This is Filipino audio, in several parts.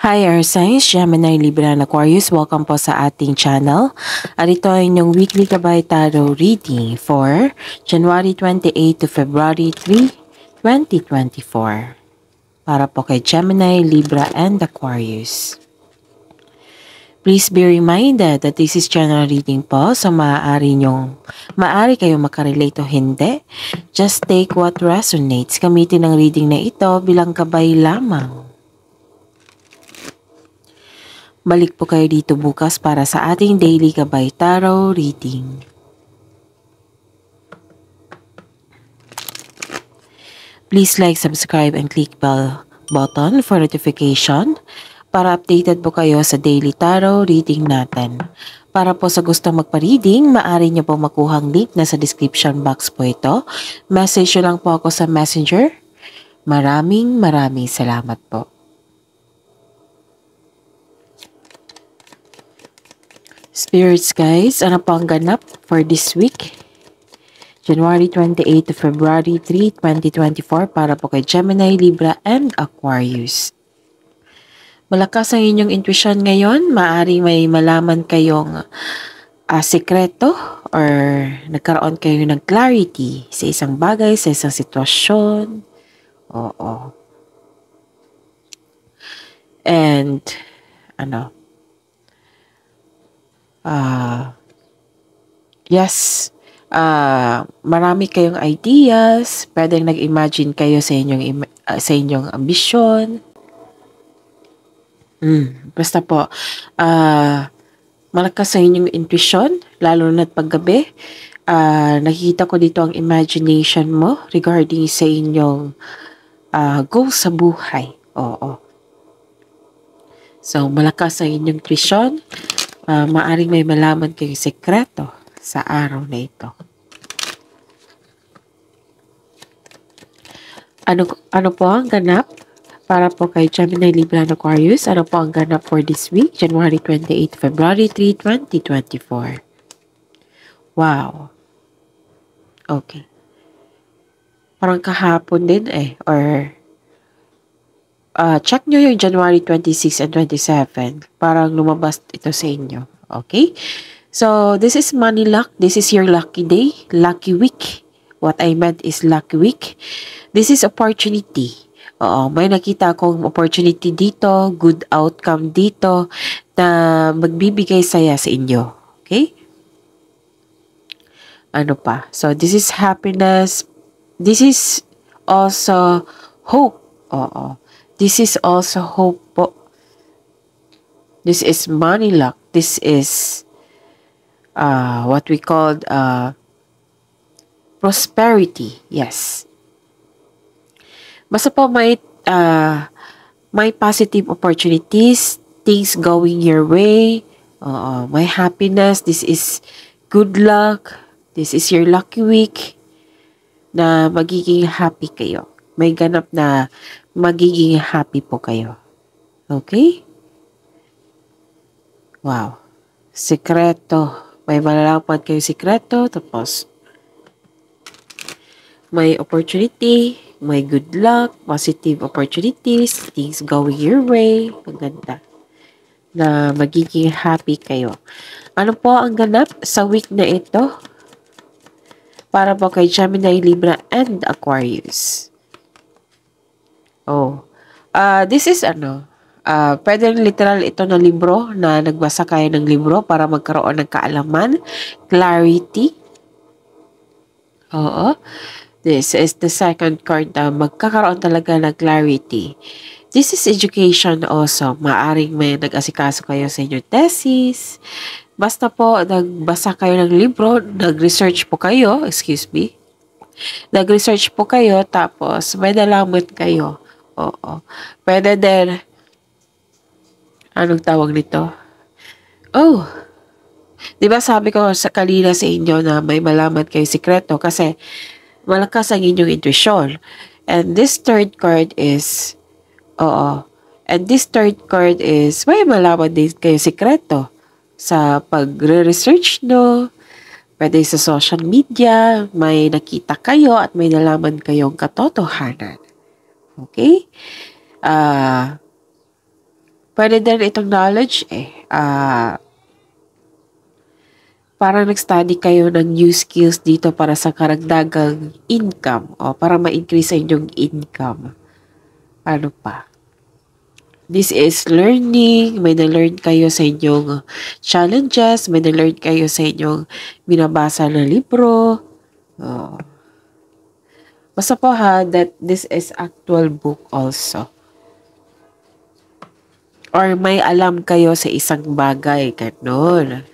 Hi Air Signs, Gemini, Libra, and Aquarius. Welcome po sa ating channel. At ito ay inyong weekly Gabay Tarot reading for January 28 to February 3, 2024. Para po kay Gemini, Libra, and Aquarius. Please be reminded that this is general reading po, so maaari kayong makarelate o hindi. Just take what resonates. Gamitin ang reading na ito bilang gabay lamang. Balik po kayo dito bukas para sa ating daily Gabay Tarot reading. Please like, subscribe, and click bell button for notification para updated po kayo sa daily tarot reading natin. Para po sa gustong magpa-reading, maaari niyo po makuhang link na sa description box po ito. Message nyo lang po ako sa messenger. Maraming salamat po. Spirits guys, ano po ang ganap for this week? January 28 to February 3, 2024 para po kay Gemini, Libra, and Aquarius. Malakas ang inyong intuition ngayon. Maaring may malaman kayong sekreto or nagkaroon kayo ng clarity sa isang bagay, sa isang sitwasyon. Oo. And, yes, marami kayong ideas, pwedeng nag-imagine kayo sa inyong ambisyon. Basta po, malakas sa inyong intuition, lalo na't paggabi. Nakikita ko dito ang imagination mo regarding sa inyong goals sa buhay. Oo. So, malakas sa inyong intuition. Maaring may malaman kayong sekreto sa araw na ito. Ano po ang ganap para po kay Gemini, Libra, and Aquarius? Ano po ang ganap for this week, January 28 to February 3, 2024? Wow. Okay. Parang kahapon din or check nyo yung January 26 and 27. Parang lumabas ito sa inyo. Okay? So, this is money luck. This is your lucky day, lucky week. What I meant is lucky week. This is opportunity. May nakita akong opportunity dito, good outcome dito, na magbibigay saya sa inyo. Okay? Ano pa? So, this is happiness. This is also hope. This is also hope po. This is money luck. This is what we call prosperity. Yes. Basta po may positive opportunities, things going your way. May happiness. This is good luck. This is your lucky week na magiging happy kayo. May ganap na magiging happy po kayo. Okay? Wow. Sekreto. May malalaman kayo sekreto. Tapos, may opportunity. May good luck. Positive opportunities. Things going your way. Maganda. Na magiging happy kayo. Ano po ang ganap sa week na ito? Para po kay Gemini, Libra, and Aquarius. This is pwede literal ito na libro na nagbasa kayo ng libro para magkaroon ng kaalaman, clarity. This is the second card na magkakaroon talaga ng clarity. This is education also. Maaring may nag-asikaso kayo sa inyong thesis. Basta po, nagbasa kayo ng libro, nag-research po kayo, Nag-research po kayo, tapos may nalaman kayo. Pwede din, anong tawag nito? Di ba sabi ko sa kanina sa inyo na may malaman kayo sikreto kasi malakas ang inyong intuition. And this third card is, may malaman din kayo sikreto sa pagre-research no. Pwede sa social media, may nakita kayo at may nalaman kayong katotohanan. Okay? Pwede din itong knowledge parang nag-study kayo ng new skills dito para sa karagdagang income o para ma-increase sa inyong income. Ano pa? This is learning. May na-learn kayo sa inyong challenges. May na-learn kayo sa inyong binabasa na libro. Basta po ha, that this is actual book also. Or may alam kayo sa isang bagay. Ganun.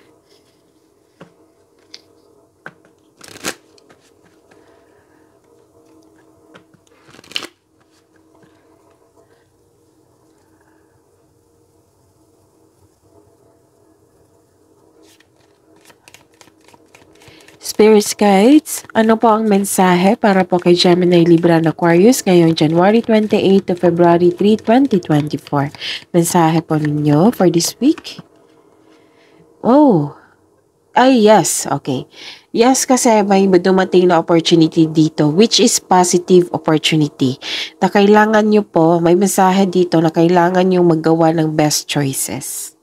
Spirits Guides, ano po ang mensahe para po kay Gemini, Libra, and Aquarius ngayong January 28 to February 3, 2024? Mensahe po ninyo for this week? Oh, ay yes, okay. Yes, kasi may dumating na opportunity dito which is positive opportunity. Na kailangan nyo po, may mensahe dito na kailangan nyo maggawa ng best choices.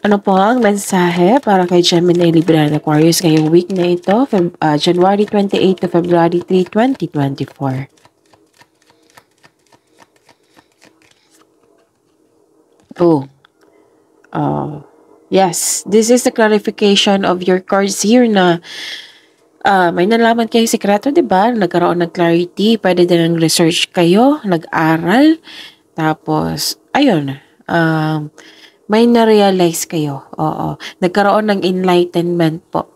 Ano po ang mensahe para kay Gemini, Libra, and Aquarius ngayong week na ito, January 28 to February 3, 2024? Yes, this is the clarification of your cards here na may nalaman kayo sikreto, di ba? Nagkaroon ng clarity, pwede din ng research kayo, nag-aral, tapos, ayun, may na-realize kayo. Oo. Nagkaroon ng enlightenment po.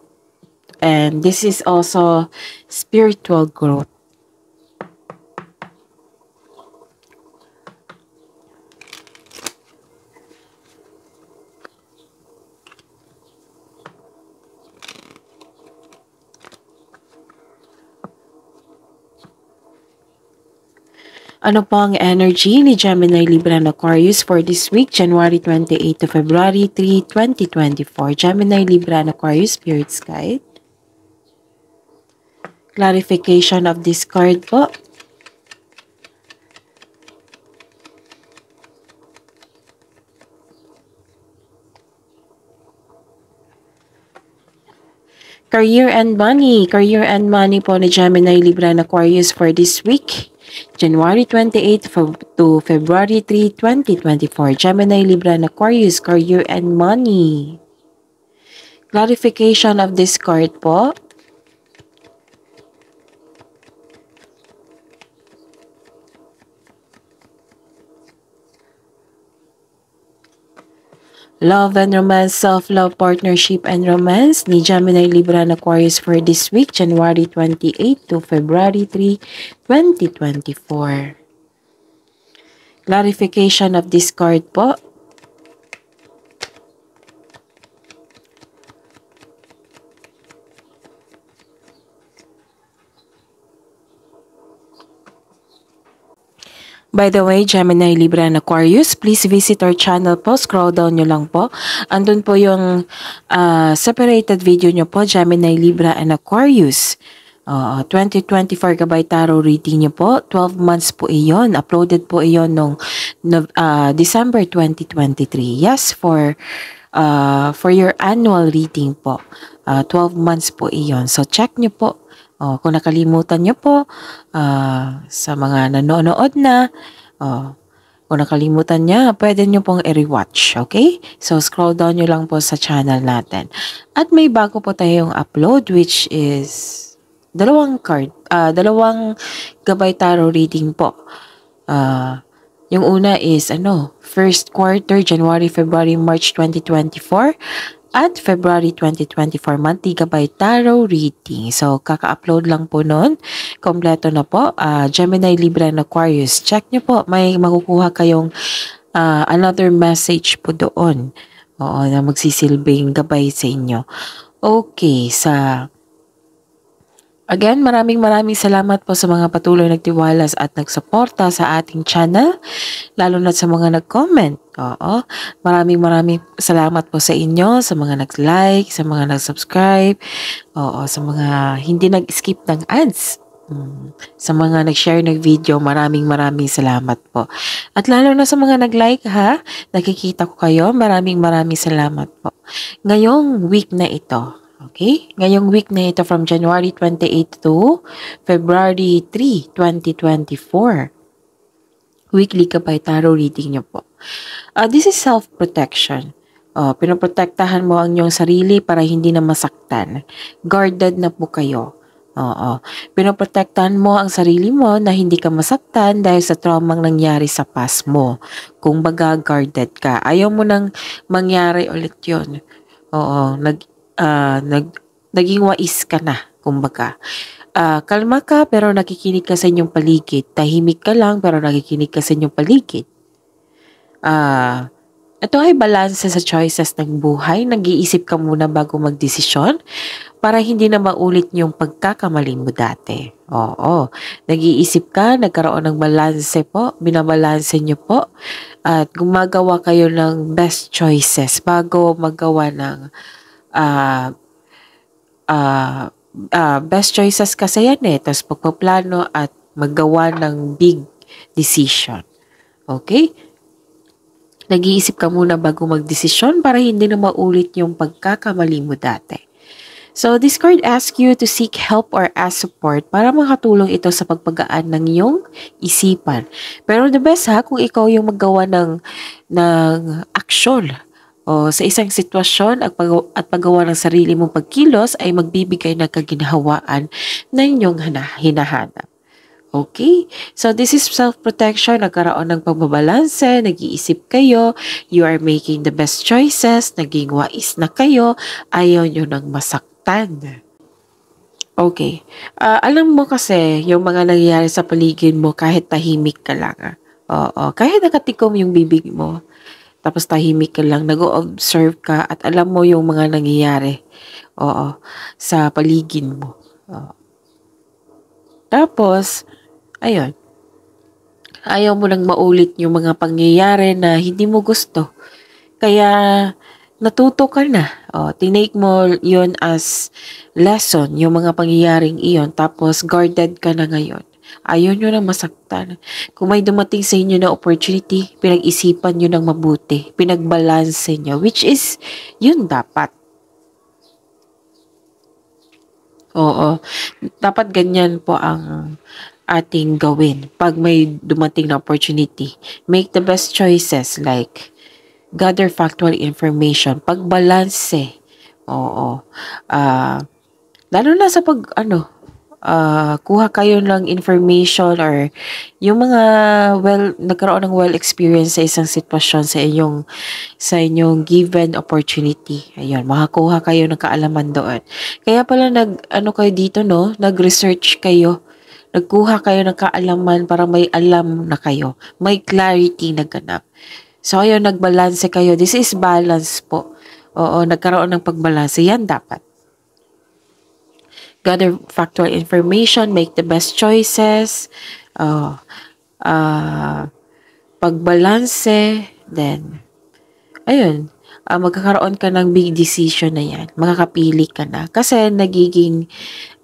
And this is also spiritual growth. Ano po ang energy ni Gemini, Libra, and Aquarius for this week, January 28 to February 3, 2024? Gemini, Libra, and Aquarius, Spirits Guide. Clarification of this card po. Career and money. Career and money po ni Gemini, Libra, and Aquarius for this week, January 28 to February 3, 2024. Gemini, Libra, and Aquarius, career and money. Clarification of this card po. Love and romance, self-love, partnership, and romance ni Gemini, Libra, and Aquarius for this week, January 28 to February 3, 2024. Clarification of this card po. By the way, Gemini, Libra, and Aquarius, please visit our channel po. Scroll down nyo lang po. Andun po yung separated video nyo po, Gemini, Libra, and Aquarius. 2024 Gabay Tarot reading nyo po. 12 months po iyon. Uploaded po iyon noong December 2023. Yes, for your annual reading po. 12 months po iyon. So, check nyo po. Kung nakalimutan nyo po, sa mga nanonood na, kung nakalimutan niya, pwede nyo pong i-rewatch, okay? So, scroll down nyo lang po sa channel natin. At may bago po tayong upload, which is dalawang Gabay Tarot reading po. Yung una is, first quarter, January, February, March 2024. At February 2024 monthly Gabay Tarot reading. So, kaka-upload lang po nun. Kompleto na po. Gemini, Libra, and Aquarius. Check nyo po. May makukuha kayong another message po doon. Na magsisilbing gabay sa inyo. Okay, Again, maraming salamat po sa mga patuloy nagtiwalas at nagsuporta sa ating channel, lalo na sa mga nag-comment. Oo, maraming salamat po sa inyo, sa mga nag-like, sa mga nag-subscribe, oo, sa mga hindi nag-skip ng ads. Sa mga nag-share ng video, maraming salamat po. At lalo na sa mga nag-like ha, nakikita ko kayo, maraming salamat po. Ngayong week na ito, okay? Ngayong week na ito from January 28 to February 3, 2024. Weekly Gabay Tarot reading niyo po. This is self-protection. Pinoprotektahan mo ang iyong sarili para hindi na masaktan. Guarded na po kayo. Oo. Pinoprotektahan mo ang sarili mo na hindi ka masaktan dahil sa traumang nangyari sa past mo. Kung baga, guarded ka. Ayaw mo nang mangyari ulit yun. Oo. Naging wais ka na, kumbaga. Kalma ka pero nakikinig ka sa inyong paligid. Tahimik ka lang pero nakikinig ka sa inyong paligid. Ito ay balanse sa choices ng buhay. Nag-iisip ka muna bago magdesisyon para hindi na maulit yung pagkakamali mo dati. Oo. Nag-iisip ka, nagkaroon ng balanse po, binabalanse nyo po, at gumagawa kayo ng best choices bago magawa ng best choices kasi yan eh. Tapos pagpaplano at maggawa ng big decision. Okay? Nag-iisip ka muna bago magdesisyon para hindi na maulit yung pagkakamali mo dati. So, this card asks you to seek help or ask support para makatulong ito sa pagpagaan ng iyong isipan. Pero the best ha, kung ikaw yung maggawa ng aksyon o sa isang sitwasyon at paggawa ng sarili mong pagkilos ay magbibigay ng kaginhawaan na inyong hinahanap. Okay? So, this is self-protection. Nagkaroon ng pagbabalanse, nag-iisip kayo, you are making the best choices, naging wais na kayo, ayaw nyo nang masaktan. Okay. Alam mo kasi, yung mga nangyayari sa paligid mo, kahit tahimik ka lang. Oo. Kahit nakatikom yung bibig mo, tapos tahimik ka lang, nag-o-observe ka, at alam mo yung mga nangyayari. Oo. Sa paligid mo. Oo. Tapos, ayun, ayaw mo nang maulit yung mga pangyayari na hindi mo gusto. Kaya, natuto ka na. Tinake mo yun as lesson, yung mga pangyayaring iyon. Tapos, guarded ka na ngayon. Ayaw nyo na masaktan. Kung may dumating sa inyo na opportunity, pinag-isipan nyo ng mabuti. Pinagbalanse nyo, which is, yun dapat. Oo. Dapat ganyan po ang ating gawin pag may dumating na opportunity. Make the best choices like gather factual information, pagbalanse. Oo. Lalo na sa kuha kayo ng information or yung mga nagkaroon ng experience sa isang sitwasyon sa inyong given opportunity. Ayun, makakuha kayo ng kaalaman doon. Kaya pala kayo dito, no? Nag-research kayo. Nagkuha kayo ng kaalaman para may alam na kayo. May clarity na ganap. So, ayun, nagbalanse kayo. This is balance po. Oo, nagkaroon ng pagbalanse. Yan dapat. Gather factual information, make the best choices, pagbalanse, then, ayun, magkakaroon ka ng big decision na yan. Makakapili ka na. Kasi nagiging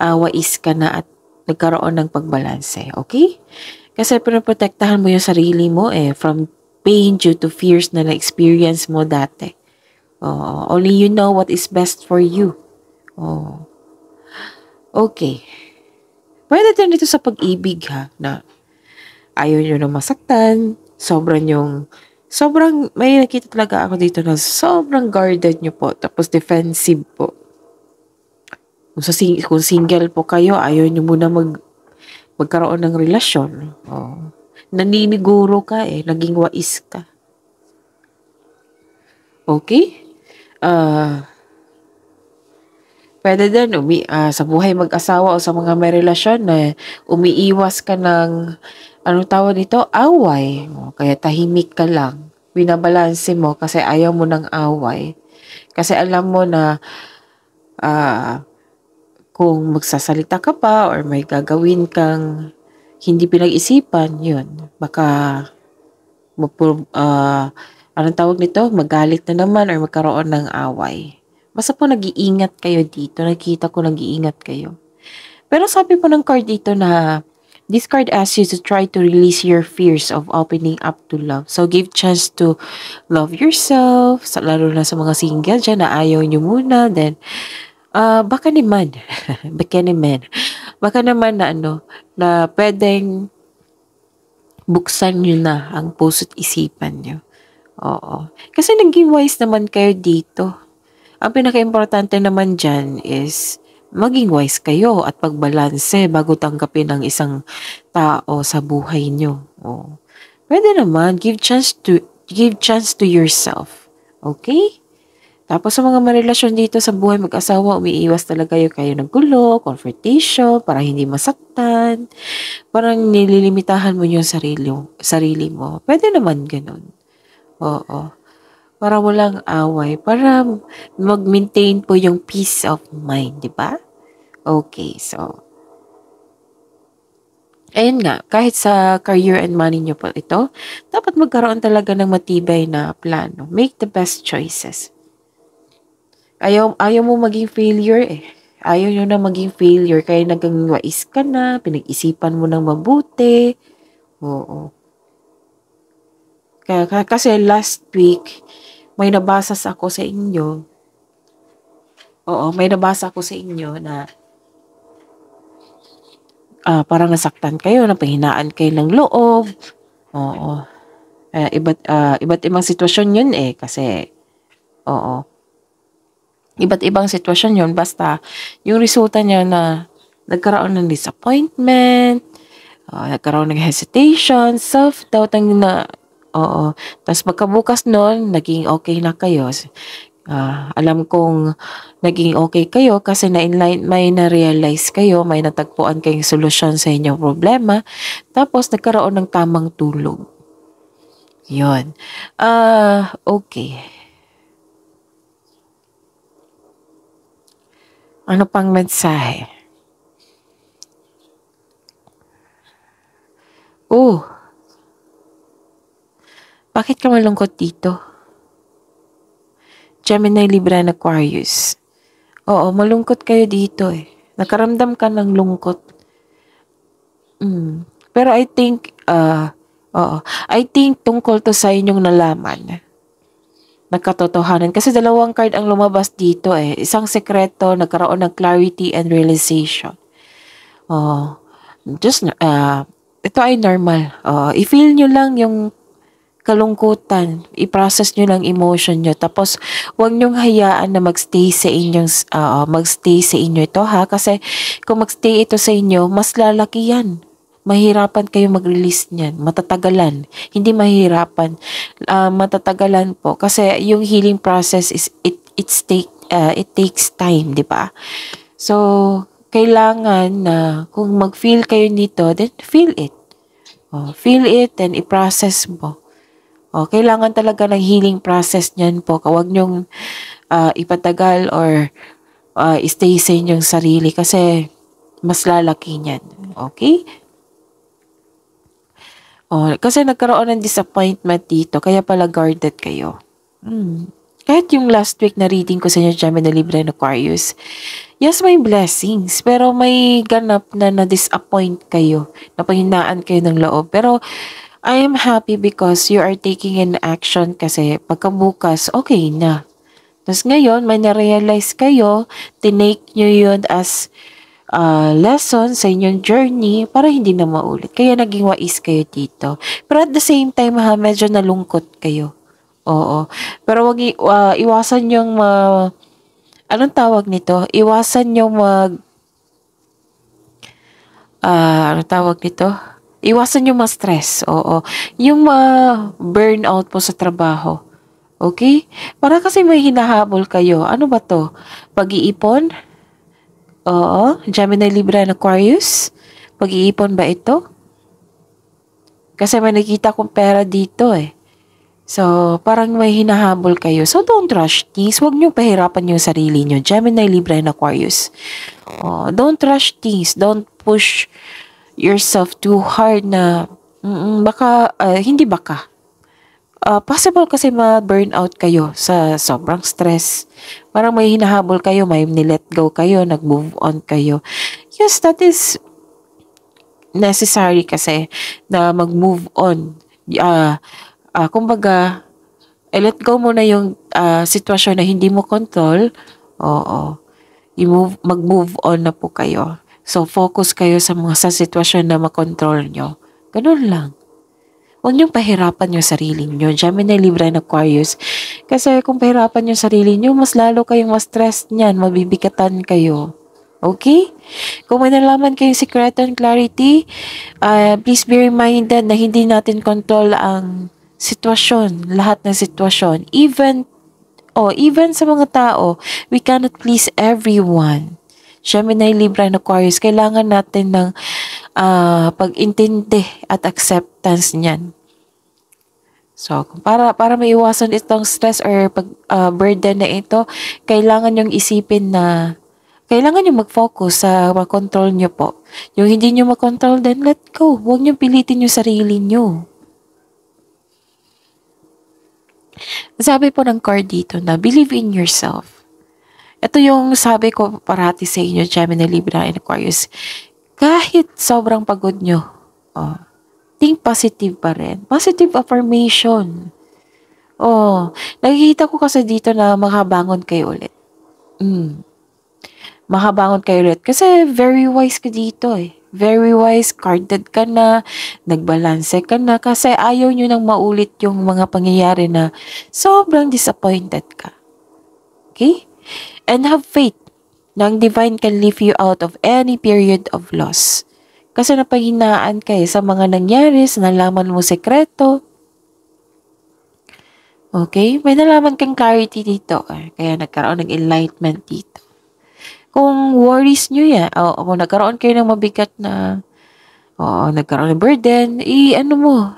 wais ka na at nagkaroon ng pagbalanse. Okay? Kasi pinoprotektahan mo yung sarili mo from pain due to fears na na-experience mo dati. Only you know what is best for you. Okay. Pwede din dito sa pag-ibig ha, na ayaw nyo na masaktan, may nakita talaga ako dito na sobrang guarded nyo po, tapos defensive po. Kung single po kayo, ayaw nyo muna magkaroon ng relasyon. Naniniguro ka naging wais ka. Okay? Pwede din sa buhay mag-asawa o sa mga may relasyon na umiiwas ka ng, anong tawag dito? Away. Kaya tahimik ka lang. Binabalanse mo kasi ayaw mo ng away. Kasi alam mo na Kung magsasalita ka pa or may gagawin kang hindi pinag-isipan, yun, baka anong tawag nito, magalit na naman or magkaroon ng away. Basta po nag-iingat kayo dito. Nakikita ko nag-iingat kayo. Pero sabi po ng card dito na this card asks you to try to release your fears of opening up to love. So, give chance to love yourself, lalo na sa mga single dyan na ayaw nyo muna. Then, baka naman, baka naman na na pwedeng buksan nyo na ang puso't isipan nyo. Oo. Kasi naging wise naman kayo dito. Ang pinaka-importante naman dyan is maging wise kayo at pagbalanse bago tanggapin ang isang tao sa buhay nyo. Oo. Pwede naman, give chance to yourself. Okay? Tapos sa mga marelasyon dito sa buhay mag-asawa, umiiwas talaga kayo ng gulo, confrontation, para hindi masaktan. Parang nililimitahan mo yung sarili mo. Pwede naman ganun. Oo. Para walang away. Para mag-maintain po yung peace of mind, di ba? Okay, so. Ayun nga, kahit sa career and money nyo po ito, dapat magkaroon talaga ng matibay na plano. Make the best choices. Ayaw mo maging failure eh. Ayaw nyo na maging failure. Kaya naging wais ka na, pinag-isipan mo ng mabuti. Oo. Kasi last week, may nabasa ako sa inyo. Oo, may nabasa ako sa inyo na parang nasaktan kayo, napahinaan kayo ng loob. Oo. Iba't ibang sitwasyon yun eh. Kasi, oo. Iba't ibang sitwasyon yun. Basta, yung resulta niya na nagkaroon ng disappointment, nagkaroon ng hesitation, self-doubt oo. Tapos pagkabukas nun, naging okay na kayo. Alam kong naging okay kayo kasi may na-realize kayo, may natagpuan kayong solusyon sa inyong problema. Tapos nagkaroon ng tamang tulog. Yun. Okay. Ano pang mensahe? Bakit ka malungkot dito? Gemini, Libra, and Aquarius. Oo, malungkot kayo dito eh. Nakaramdam ka ng lungkot. Pero I think, I think tungkol to sa inyong nalaman na katotohanan. Kasi dalawang card ang lumabas dito eh. Isang sekreto, nagkaroon ng clarity and realization. Ito ay normal. I-feel nyo lang yung kalungkutan. I-process nyo lang emotion nyo. Tapos, huwag nyong hayaan na magstay sa inyo ito ha. Kasi, kung magstay ito sa inyo, mas lalaki yan. Mahirapan kayo mag-release niyan. Matatagalan. Hindi mahirapan. Matatagalan po. Kasi yung healing process is it takes time, di ba? So, kailangan na kung mag-feel kayo nito, then feel it. Feel it and i-process mo. Kailangan talaga ng healing process niyan po. Huwag nyong ipatagal or stay sa inyong sarili kasi mas lalaki niyan. Okay? Kasi nagkaroon ng disappointment dito, kaya pala guarded kayo. Kahit yung last week na reading ko sa inyo, Gemini, Libra, and Aquarius, yes, may blessings, pero may ganap na na-disappoint kayo, napahinaan kayo ng loob. Pero I am happy because you are taking an action kasi pagkabukas, okay na. Tapos ngayon, may na-realize kayo, tinake nyo yun as lesson sa inyong journey para hindi na maulit. Kaya naging wais kayo dito. Pero at the same time ha, medyo nalungkot kayo. Oo. Pero wag iwasan yung anong tawag nito? Iwasan yung anong tawag nito? Iwasan yung ma-stress. Oo. Yung burnout po sa trabaho. Okay? Para kasi may hinahabol kayo. Ano ba to? Pag-iipon? Oo, Gemini, Libra, and Aquarius. Pag-iipon ba ito? Kasi may nakita kong pera dito eh. So, parang may hinahabol kayo. So, don't rush things. Huwag niyo pahirapan yung sarili niyo. Gemini, Libra, and Aquarius. Don't rush things. Don't push yourself too hard na hindi baka. Possible kasi ma-burnout kayo sa sobrang stress. Parang may hinahabol kayo, may nilet go kayo, nag-move on kayo. Yes, that is necessary kasi na mag-move on. Kumbaga, let go mo na yung sitwasyon na hindi mo control. Oo. Mag-move on na po kayo. So, focus kayo sa sitwasyon na makontrol nyo. Ganun lang. Huwag niyong pahirapan yung sarili niyo. Gemini, Libra, and Aquarius. Kasi kung pahirapan yung sarili niyo, mas lalo kayong ma-stress niyan. Mabibigatan kayo. Okay? Kung may nalaman kayong secret and clarity, please be reminded na hindi natin control ang sitwasyon. Lahat ng sitwasyon. Even sa mga tao, we cannot please everyone. Gemini, Libra, and Aquarius, kailangan natin ng pag-intindi at acceptance niyan. So, para maiwasan itong stress or burden na ito, kailangan yung isipin na kailangan yung mag-focus sa mag-control nyo po. Yung hindi nyo mag-control, then let go. Huwag nyo pilitin yung sarili nyo. Sabi po ng card dito na believe in yourself. Ito yung sabi ko parati sa inyo, Gemini, Libra, and Aquarius. Kahit sobrang pagod nyo, think positive pa rin. Positive affirmation. Nakikita ko kasi dito na makabangon kayo ulit. Makabangon kayo ulit. Kasi very wise ka dito eh. Very wise, carded ka na, nagbalanse ka na, kasi ayaw nyo nang maulit yung mga pangyayari na sobrang disappointed ka. Okay? And have faith na ang divine can lift you out of any period of loss. Kasi napanghinaan kayo sa mga nangyari, sa nalaman mo sekreto. Okay? May nalaman kang clarity dito. Kaya nagkaroon ng enlightenment dito. Kung worries nyo yan, kung nagkaroon kayo ng mabigat na, nagkaroon ng burden,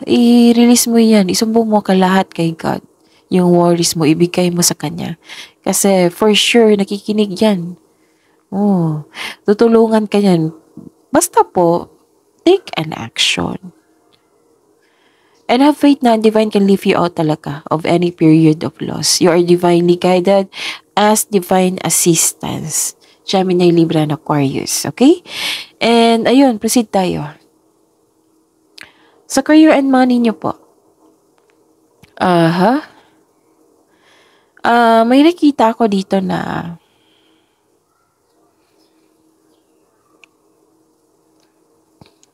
i-release mo yan. Isumbong mo ka lahat kay God. Yung worries mo, ibigay mo sa Kanya. Kasi for sure, nakikinig yan. Tutulungan ka yan. Basta po, take an action. And have faith na divine can lift you out talaga of any period of loss. You are divinely guided as divine assistance. Gemini, Libra, and Aquarius. Okay? And ayun, proceed tayo. Sa career and money nyo po. May nakita ko dito na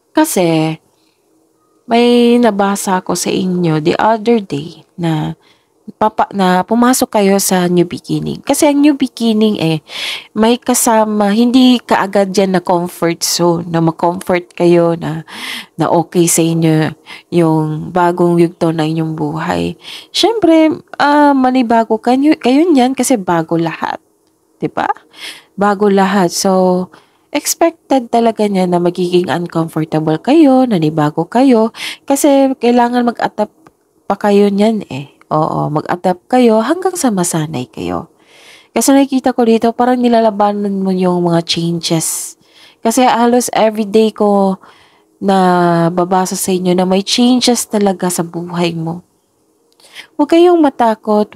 kasi may nabasa ko sa inyo the other day na pumasok kayo sa new beginning. Kasi ang new beginning may kasama, hindi kaagad yan na comfort zone, na ma-comfort kayo na okay sa inyo yung bagong yugto na inyong buhay. Siyempre, manibago kayo niyan kasi bago lahat. Diba? Bago lahat. So, expected talaga niya na magiging uncomfortable kayo, nanibago kayo, kasi kailangan mag-adapt pa kayo niyan mag-adapt kayo hanggang sa masanay kayo. Kasi nakikita ko dito, parang nilalabanan mo yung mga changes. Kasi halos everyday ko na babasa sa inyo na may changes talaga sa buhay mo. Huwag kayong matakot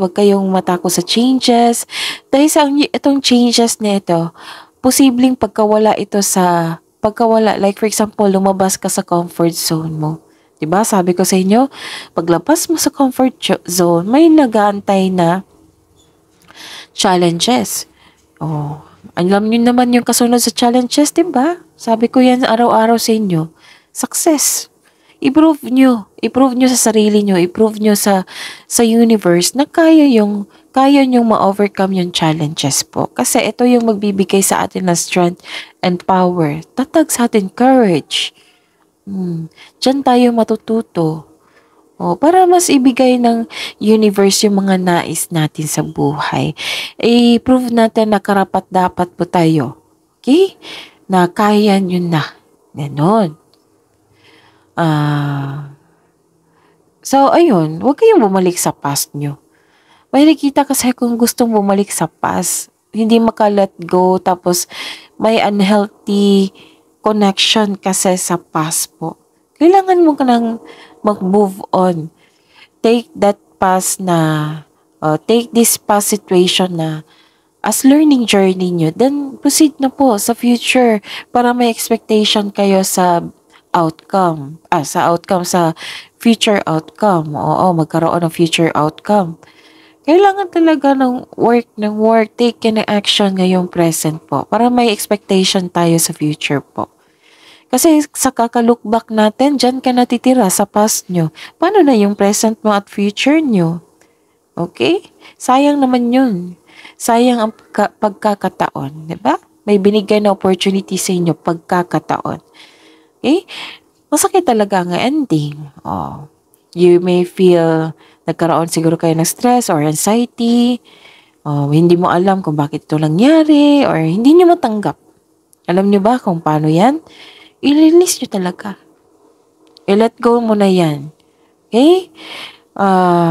sa changes. Dahil sa itong changes na ito, posibleng pagkawala, like for example, lumabas ka sa comfort zone mo. Diba? Sabi ko sa inyo, paglabas mo sa comfort zone, may nag-aantay na challenges. Alam niyo naman yung kasunod sa challenges, diba? Sabi ko yan araw-araw sa inyo. Success. I-prove nyo sa sarili nyo, i-prove nyo sa universe na kaya nyong ma-overcome yung challenges po. Kasi ito yung magbibigay sa atin ng strength and power. Tatag sa atin courage. Diyan tayo matututo. Para mas ibigay ng universe yung mga nais natin sa buhay. I-prove natin na karapat-dapat po tayo. Okay? Na kaya nyo na. Ganon. So, ayun. Huwag kayong bumalik sa past nyo. May nakita kasi kung gustong bumalik sa past, hindi maka-let go, tapos may unhealthy connection kasi sa past po. Kailangan mo ka nang mag-move on. Take that past take this past situation na as learning journey nyo, then proceed na po sa future para may expectation kayo sa outcome. Sa future outcome. Oo, magkaroon ng future outcome. Kailangan talaga ng work, take ng action ngayong present po para may expectation tayo sa future po. Kasi sa kaka-look back natin, dyan ka natitira sa past nyo. Paano na yung present mo at future nyo? Okay? Sayang naman yun. Sayang ang pagkakataon. Diba? May binigay na opportunity sa inyo, pagkakataon. Okay? Masakit talaga ang ending. Oh. You may feel, nagkaroon siguro kayo ng stress or anxiety. Hindi mo alam kung bakit ito nangyari or hindi nyo matanggap. Alam nyo ba kung paano yan? I-release nyo talaga. I-let go mo na yan. Okay?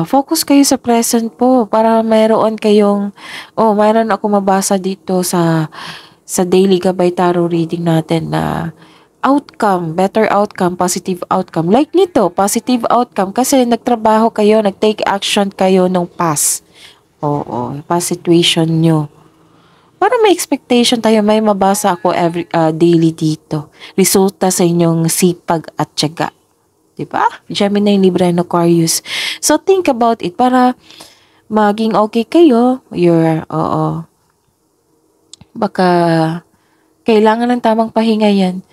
Focus kayo sa present po para mayroon kayong, mayroon ako mabasa dito sa daily gabay tarot reading natin na outcome, better outcome, positive outcome. Like nito, positive outcome kasi nagtrabaho kayo, nag-take action kayo nung past. Past situation nyo. Para may expectation tayo, may mabasa ako daily dito. Resulta sa inyong sipag at tiyaga. Diba? Gemini, Libra, and Aquarius. So, think about it para maging okay kayo. Baka kailangan ng tamang pahinga yan.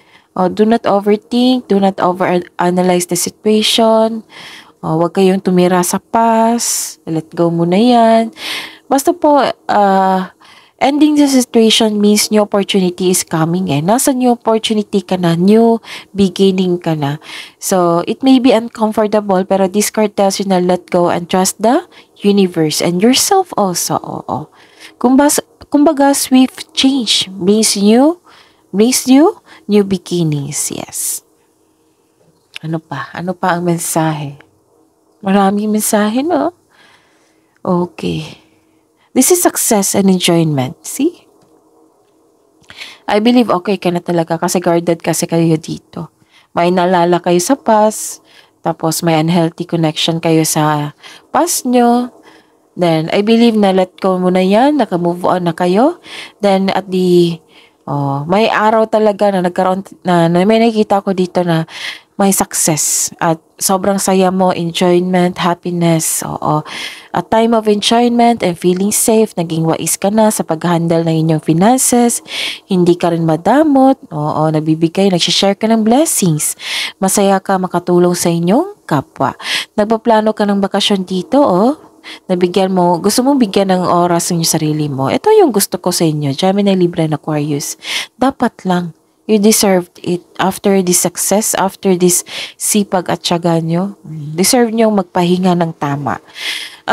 Do not overthink. Do not overanalyze the situation. Huwag kayong tumira sa past. Let go muna yan. Basta po, ending the situation means new opportunity is coming Nasa new opportunity ka na, new beginning ka na. So, it may be uncomfortable pero this card tells you na let go and trust the universe and yourself also. Kumbaga, swift change brings you new beginnings. Yes. Ano pa? Ano pa ang mensahe? Maraming mensahe, no? Okay. This is success and enjoyment. See? I believe okay ka na talaga kasi guarded kasi kayo dito. May naalala kayo sa past, tapos may unhealthy connection kayo sa past nyo. Then, I believe na let go mo na yan, naka-move on na kayo. Then, may araw talaga na nagkaroon, na may nakikita ko dito na may success at sobrang saya mo, enjoyment, happiness. A time of enjoyment and feeling safe, naging wais ka na sa pag-handle ng inyong finances, hindi ka rin madamot, nagsishare ka ng blessings, masaya ka makatulong sa inyong kapwa. Nagpaplano ka ng bakasyon dito, gusto mong bigyan ng oras ng sarili mo. Ito yung gusto ko sa inyo, Gemini, Libra, and Aquarius. Dapat lang. You deserved it after this success, after this sipag at tiyaga nyo. Deserve nyo magpahinga ng tama.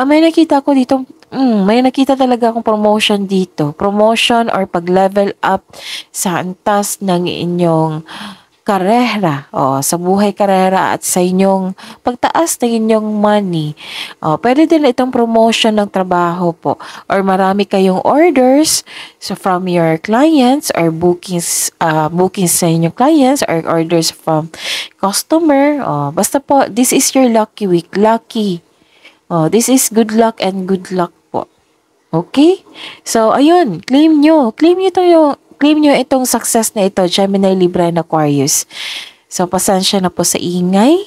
May nakita ko dito, may nakita talaga akong promotion dito. Promotion or pag-level up sa antas ng inyong karera, sa buhay karera at sa inyong pagtaas ng inyong money. Pwede din itong promotion ng trabaho po or marami kayong orders from your clients or bookings sa inyong clients or orders from customer. Basta po, this is your lucky week. Lucky. This is good luck and good luck po. Okay? So, ayun, claim nyo itong success na ito, Gemini, Libra, and Aquarius. So, pasensya na po sa ingay.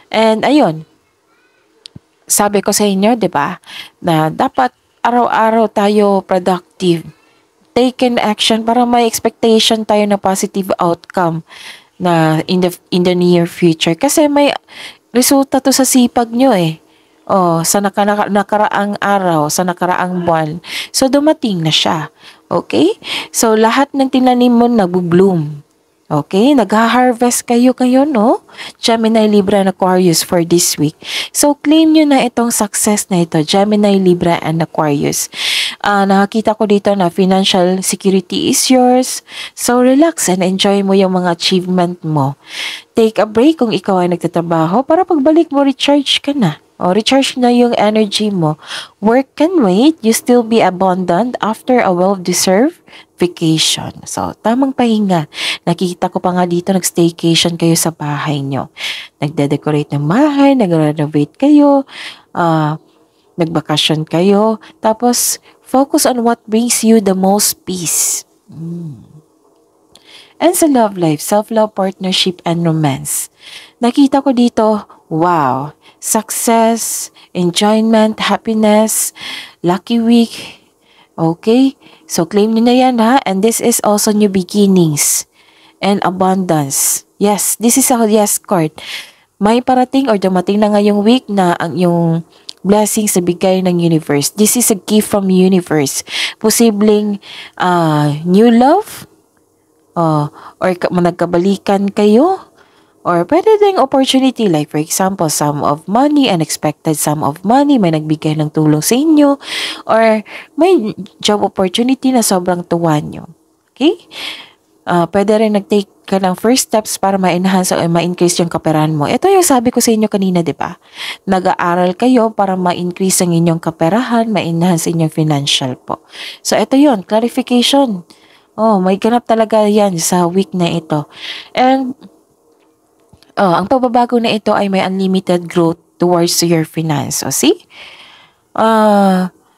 And, ayun. Sabi ko sa inyo, di ba, na dapat araw-araw tayo productive. Take an action para may expectation tayo na positive outcome na in the near future. Kasi may resulta to sa sipag nyo sa nakaraang araw, sa nakaraang buwan. So, dumating na siya. Okay? So, lahat ng tinanim mo nag-bloom. Okay? Nag-harvest kayo, no? Gemini, Libra, and Aquarius for this week. So, claim nyo na itong success na ito, Gemini, Libra, and Aquarius. Nakakita ko dito na financial security is yours. So, relax and enjoy mo yung mga achievement mo. Take a break kung ikaw ay nagtatrabaho para pagbalik mo, recharge ka na. O, recharge na yung energy mo. Work can wait. You still be abundant after a well-deserved vacation. So, tamang pahinga. Nakikita ko pa nga dito, nag-staycation kayo sa bahay nyo. Nagde-decorate ng bahay, nag-renovate kayo, nagbakasyon kayo. Tapos, focus on what brings you the most peace. And sa love life, self-love, partnership, and romance. Nakita ko dito, wow, success, enjoyment, happiness, lucky week. Okay? So, claim nyo na yan ha. And this is also new beginnings and abundance. Yes, this is a yes card. May parating or dumating na ngayong week na ang yung blessings na bigay ng universe. This is a gift from universe. Posibleng new love, or nagkabalikan kayo, or pwede ding opportunity like for example, sum of money, unexpected sum of money, may nagbigay ng tulong sa inyo, or may job opportunity na sobrang tuwa nyo. Okay? Pwede rin nag-take ka ng first steps para ma-enhance o ma-increase yung kaperahan mo. Ito yung sabi ko sa inyo kanina, di ba? Nag-aaral kayo para ma-increase ang inyong kaperahan, ma-enhance inyong financial po. So, ito yun, clarification. Oh, may ganap talaga yan sa week na ito. And, ang pagbabago na ito ay may unlimited growth towards your finance. So, see?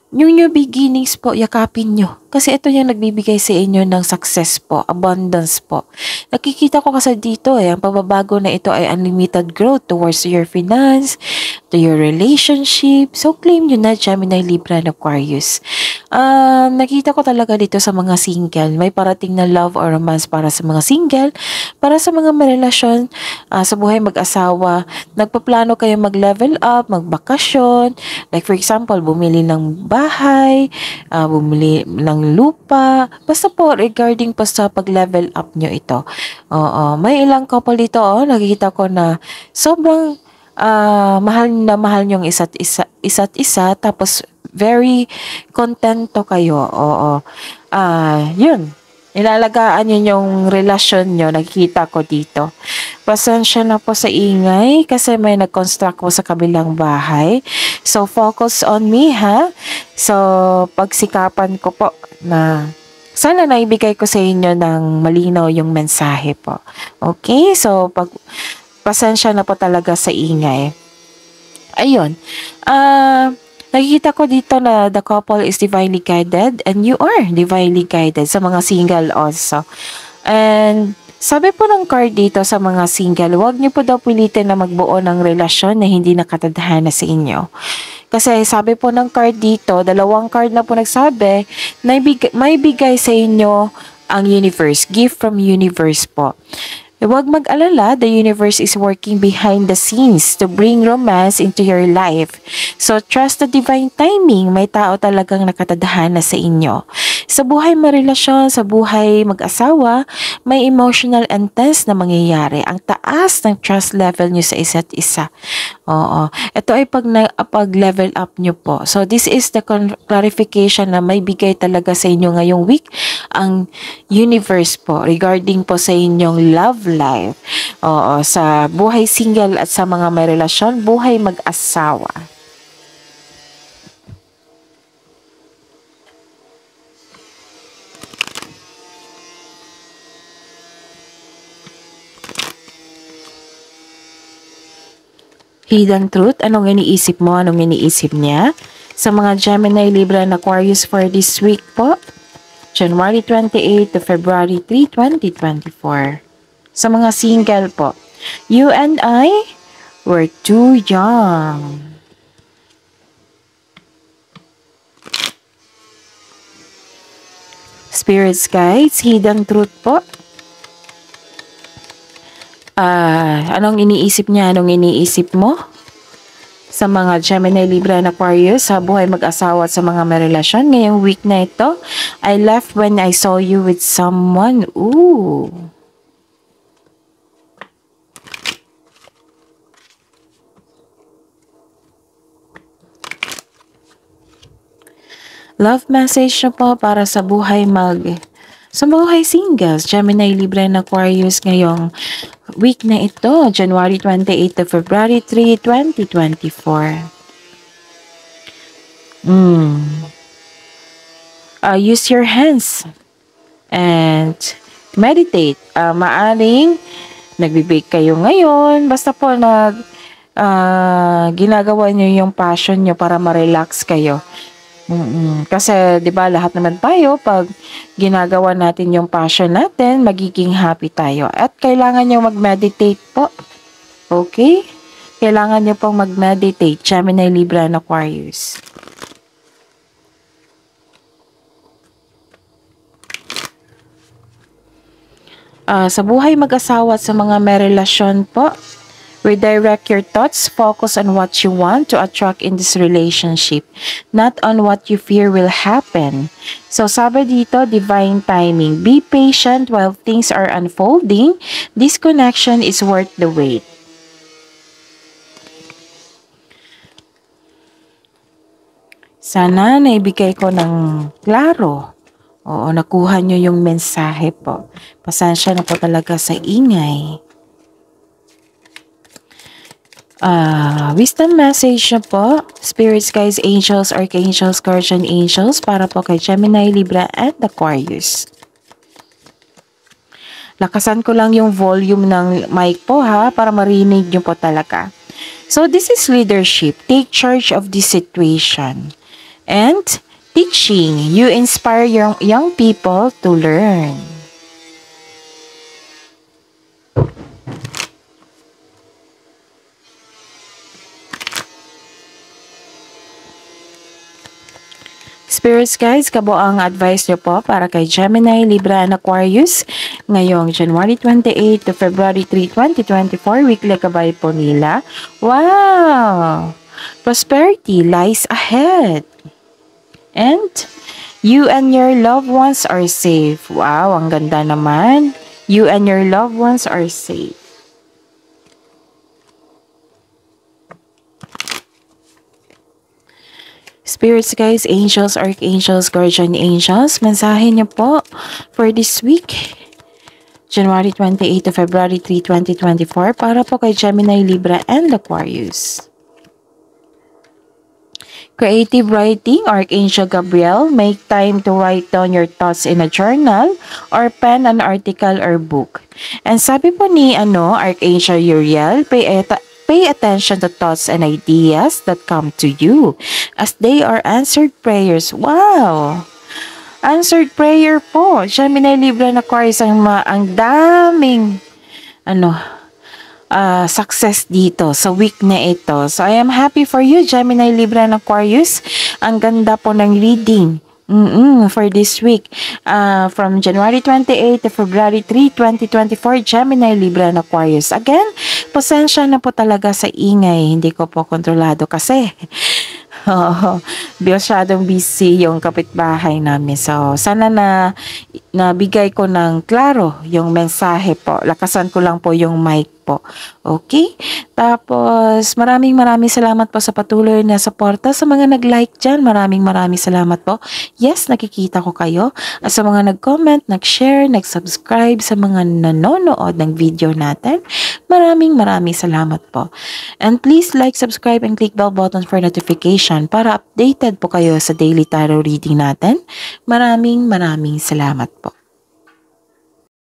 Yung new beginnings po, yakapin nyo. Kasi ito yung nagbibigay sa inyo ng success po, abundance po. Nakikita ko kasi dito ang pagbabago na ito ay unlimited growth towards your finance, to your relationship. So, claim nyo na Gemini, Libra, and Aquarius. Nakita ko talaga dito sa mga single. May parating na love or romance para sa mga single, para sa mga may relasyon, sa buhay mag-asawa. Nagpaplano kayo mag-level up, magbakasyon. Like for example, bumili ng bahay, bumili ng lupa. Basta po, regarding po sa pag-level up nyo ito. May ilang couple dito, nakikita ko na sobrang mahal na mahal nyo isa't isa, tapos very contento kayo. Yun. Ilalagaan nyo yung relasyon nyo. Nakikita ko dito. Pasensya na po sa ingay kasi may nag-construct po sa kabilang bahay. So, focus on me, ha? So, pagsikapan ko po na sana naibigay ko sa inyo ng malinaw yung mensahe po. Okay? So, pasensya na po talaga sa ingay. Ayun. Nakikita ko dito na the couple is divinely guided and you are divinely guided sa mga single also. And sabi po ng card dito sa mga single, huwag niyo po daw pilitin na magbuo ng relasyon na hindi nakatadhana sa inyo. Kasi sabi po ng card dito, dalawang card na po nagsabi, may bigay sa inyo ang universe, gift from universe po. Huwag mag-alala, the universe is working behind the scenes to bring romance into your life. So, trust the divine timing. May tao talagang nakatadhana sa inyo. Sa buhay marelasyon, sa buhay mag-asawa, may emotional and tense na mangyayari. Ang taas ng trust level nyo sa isa't isa. Ito ay pag-level up nyo po. So, this is the clarification na may bigay talaga sa inyo ngayong week ang universe po regarding po sa inyong love life. Sa buhay single at sa mga may relasyon, buhay mag-asawa. Hidden truth, anong iniisip mo, anong iniisip niya? Sa mga Gemini, Libra, and Aquarius for this week po, January 28 to February 3, 2024. Sa mga single po, you and I were too young. Spirits guides, hidden truth po. Anong iniisip niya? Anong iniisip mo? Sa mga Gemini, Libra, and Aquarius, sa buhay mag-asawa at sa mga may relasyon, ngayong week na ito, I left when I saw you with someone. Ooh. Love message na po para sa buhay sa buhay singles, Gemini, Libra, and Aquarius ngayong week na ito, January 28 to February 3, 2024. Use your hands and meditate. Maaring nagbibake kayo ngayon. Basta po ginagawa nyo yung passion nyo para ma-relax kayo. Kasi 'di ba lahat naman tayo pag ginagawa natin yung passion natin, magiging happy tayo. At kailangan nyo mag-meditate po. Okay? Kailangan nyo pong mag-meditate. Gemini, Libra, and Aquarius. Sa buhay mag-asawa at sa mga may relasyon po, redirect your thoughts, focus on what you want to attract in this relationship, not on what you fear will happen. So sabi dito, divine timing. Be patient while things are unfolding. This connection is worth the wait. Sana naibigay ko ng klaro. Oo, nakuha nyo yung mensahe po. Pasensya na po talaga sa ingay. Wisdom message na po. Spirits, guides, angels, archangels, guardian angels para po kay Gemini, Libra, and Aquarius. Lakasan ko lang yung volume ng mic po ha, para marinig nyo po talaga. So this is leadership. Take charge of this situation. And teaching. You inspire young people to learn. Spirits, guys, kabuang advice nyo po para kay Gemini, Libra, and Aquarius ngayong January 28 to February 3, 2024, weekly gabay po nila. Wow! Prosperity lies ahead. And you and your loved ones are safe. Wow, ang ganda naman. You and your loved ones are safe. Spirits, guys, angels, archangels, guardian angels, mensahe niyo po for this week, January 28 to February 3, 2024, para po kay Gemini, Libra, and Aquarius. Creative writing, Archangel Gabriel, make time to write down your thoughts in a journal or pen an article or book. And sabi po ni Archangel Uriel, pay attention to thoughts and ideas that come to you as they are answered prayers. Wow! Answered prayer po. Gemini, Libra, and Aquarius, ang daming success dito sa week na ito. So, I am happy for you, Gemini, Libra, and Aquarius. Ang ganda po ng reading for this week. From January 28 to February 3, 2024, Gemini, Libra, and Aquarius. Again, pasensya na po talaga sa ingay. Hindi ko po kontrolado kasi masyadong busy yung kapitbahay namin. So, sana nabigay ko ng klaro yung mensahe po. Lakasan ko lang po yung mic po. Okay? Tapos, maraming salamat po sa patuloy na suporta. Sa mga nag-like dyan, maraming salamat po. Yes, nakikita ko kayo. At sa mga nag-comment, nag-share, nag-subscribe, sa mga nanonood ng video natin, maraming salamat po. And please like, subscribe, and click bell button for notification para updated po kayo sa daily tarot reading natin. Maraming salamat po.